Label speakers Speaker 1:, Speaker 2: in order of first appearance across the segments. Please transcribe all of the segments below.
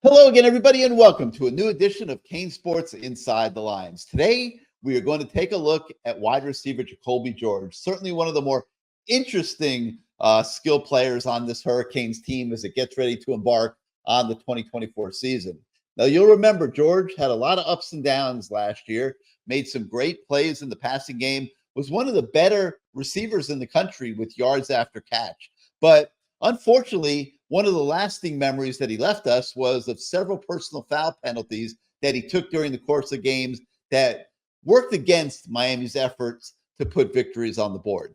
Speaker 1: Hello again, everybody, and welcome to a new edition of CaneSport's Inside the Lines. Today, we are going to take a look at wide receiver Jacolby George, certainly one of the more interesting skill players on this Hurricanes team as it gets ready to embark on the 2024 season. Now, you'll remember George had a lot of ups and downs last year, made some great plays in the passing game, was one of the better receivers in the country with yards after catch. But unfortunately, one of the lasting memories that he left us was of several personal foul penalties that he took during the course of games that worked against Miami's efforts to put victories on the board.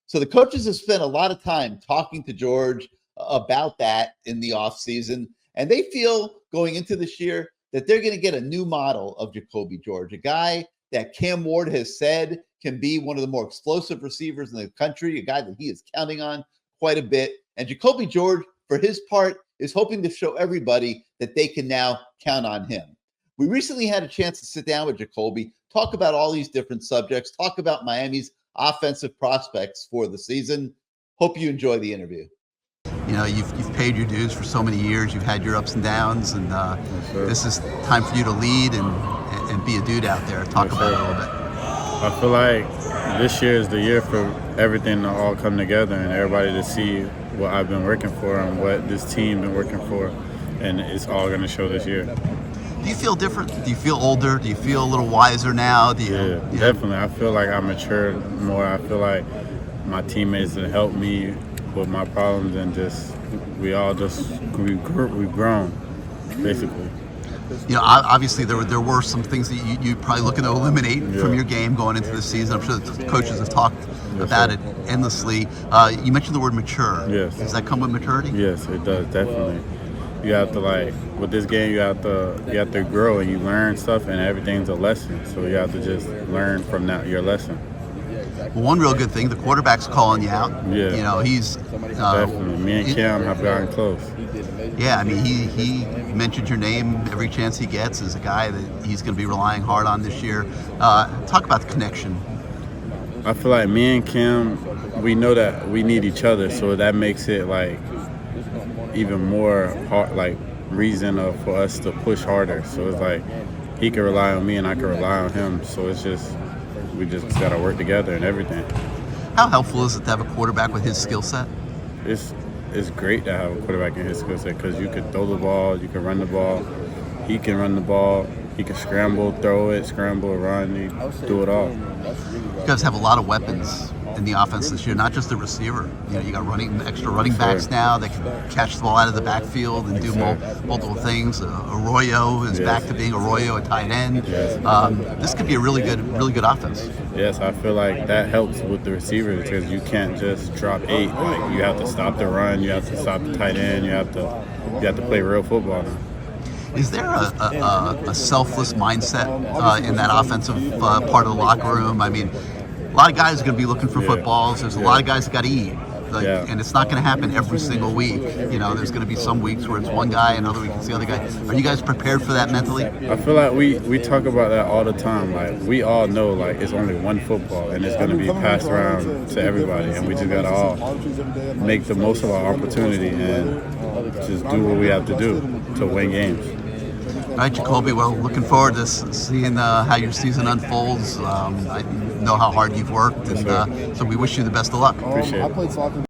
Speaker 1: So the coaches have spent a lot of time talking to George about that in the offseason, and they feel going into this year that they're going to get a new model of Jacolby George, a guy that Cam Ward has said can be one of the more explosive receivers in the country, a guy that he is counting on quite a bit. And Jacolby George, for his part, is hoping to show everybody that they can now count on him. We recently had a chance to sit down with Jacolby, talk about all these different subjects, talk about Miami's offensive prospects for the season. Hope you enjoy the interview.
Speaker 2: You know, you've paid your dues for so many years. You've had your ups and downs, and this is time for you to lead and be a dude out there. Talk about it a little bit.
Speaker 3: I feel like this year is the year for everything to all come together and everybody to see what I've been working for and what this team been working for, and it's all going to show this year.
Speaker 2: Do you feel different? Do you feel older? Do you feel a little wiser now?
Speaker 3: Yeah, definitely. I feel like I matured more. I feel like my teammates have helped me with my problems, and we've grown, basically.
Speaker 2: You know, obviously there were some things that you probably looking to eliminate from your game going into the season. I'm sure the coaches have talked about it endlessly. You mentioned the word mature.
Speaker 3: Yes.
Speaker 2: Does that come with maturity?
Speaker 3: Yes, it does, definitely. You have to, with this game, you have to grow and you learn stuff, and everything's a lesson. So you have to just learn from your lesson.
Speaker 2: Well, one real good thing, the quarterback's calling you out.
Speaker 3: Yeah.
Speaker 2: You know, he's
Speaker 3: definitely. Me and Cam have gotten close.
Speaker 2: Yeah, I mean, he mentioned your name every chance he gets as a guy that he's going to be relying hard on this year. Talk about the connection.
Speaker 3: I feel like me and Cam, we know that we need each other, so that makes it even more hard, reason for us to push harder. So it's like he can rely on me and I can rely on him. So it's just we just got to work together and everything.
Speaker 2: How helpful is it to have a quarterback with his skill set?
Speaker 3: It's great to have a quarterback in his skill set because you can throw the ball, you can run the ball, he can run the ball, he can scramble, throw it, scramble, run, he do it all.
Speaker 2: You guys have a lot of weapons in the offense this year, not just the receiver. You know, you got extra running backs now that can catch the ball out of the backfield and do multiple things. Arroyo is back to being Arroyo, a tight end. This could be a really good offense.
Speaker 3: Yes, I feel like that helps with the receivers because you can't just drop 8. You have to stop the run, you have to stop the tight end, you have to play real football now.
Speaker 2: Is there a selfless mindset in that offensive part of the locker room? I mean, a lot of guys are going to be looking for footballs. There's a lot of guys that got to eat. And it's not going to happen every single week. You know, there's going to be some weeks where it's one guy, another week it's the other guy. Are you guys prepared for that mentally?
Speaker 3: I feel like we talk about that all the time. We all know it's only one football and it's going to be passed around to everybody, and we just got to all make the most of our opportunity and just do what we have to do to win games.
Speaker 2: All right, Jacolby, well, looking forward to seeing how your season unfolds. I know how hard you've worked, and so we wish you the best of luck.
Speaker 3: Appreciate it.